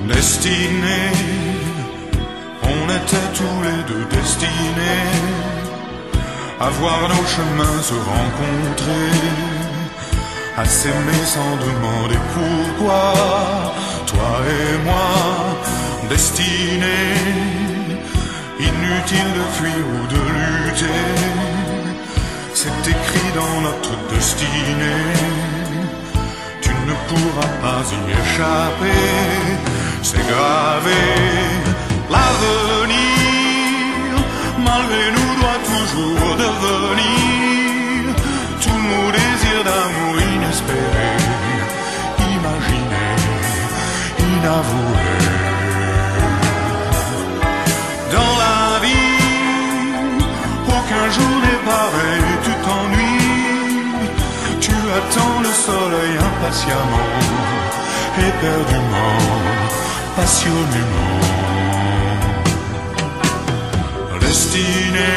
Destinés, on était tous les deux destinés à voir nos chemins se rencontrer, à s'aimer sans demander pourquoi. Toi et moi, destinés, inutile de fuir ou de lutter, c'est écrit dans notre destinée. Tu ne pourras pas y échapper, c'est gravé. L'avenir, malgré nous, doit toujours devenir tous nos désirs d'amour inespérés, imaginés, inavoués. Dans la vie, aucun jour n'est pareil, tu t'ennuies, tu attends le soleil impatiemment, éperdument, passionnément. Destiné,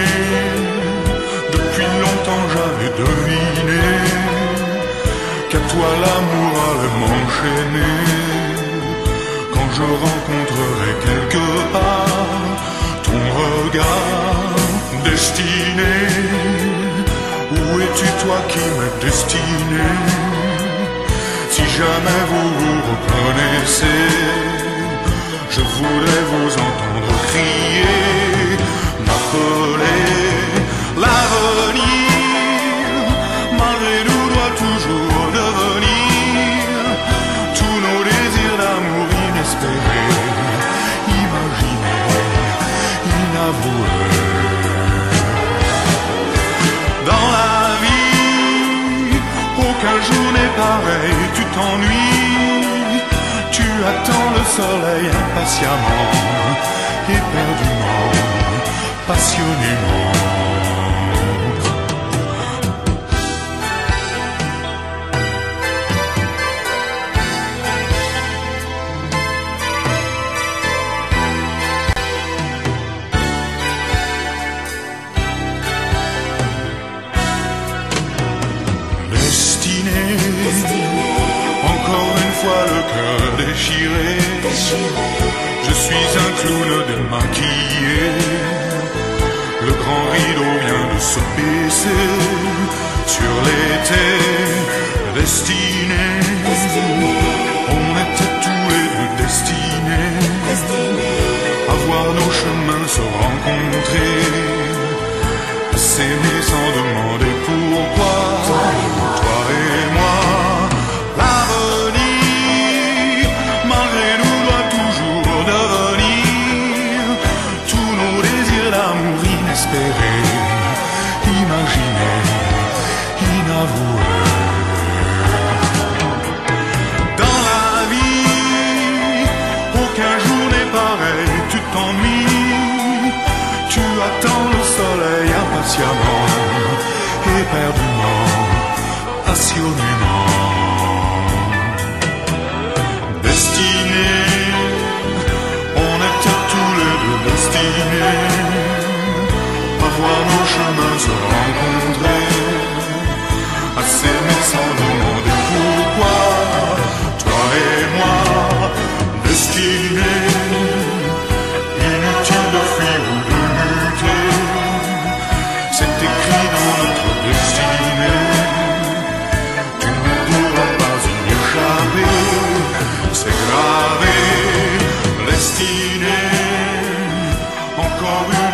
depuis longtemps j'avais deviné qu'à toi l'amour allait m'enchaîner. Quand je rencontrerai quelque part ton regard destiné, où es-tu toi qui m'es destiné? Si jamais vous vous reconnaissez, je voudrais vous entendre crier, m'appeler. L'avenir, malgré nous, doit toujours devenir tous nos désirs d'amour inespérés, imaginés, inavoués. Dans la vie, aucun jour n'est pareil, tu t'ennuies, tu attends le soleil impatiemment, éperdument, passionnément. Encore une fois le cœur déchiré, je suis un clown démaquillé. Le grand rideau vient de se baisser sur l'été destiné. On était tous les deux destinés à voir nos chemins se rencontrer, à s'aimer sans demander pourquoi. Toi et moi, l'avenir, malgré nous, doit toujours devenir tous nos désirs d'amour inespérés, imaginés, inavoués. Dans la vie, aucun jour n'est pareil, tu t'ennuies, tu attends le soleil impatiemment, éperdument, passionnément. Destinés, on était tous les deux destinés à voir nos chemins se rencontrer, à s'aimer sans demander pourquoi. Toi et moi, destinés, inutile de fuir ou de lutter, c'est écrit dans notre destinée. C'est gravé, destiné, encore une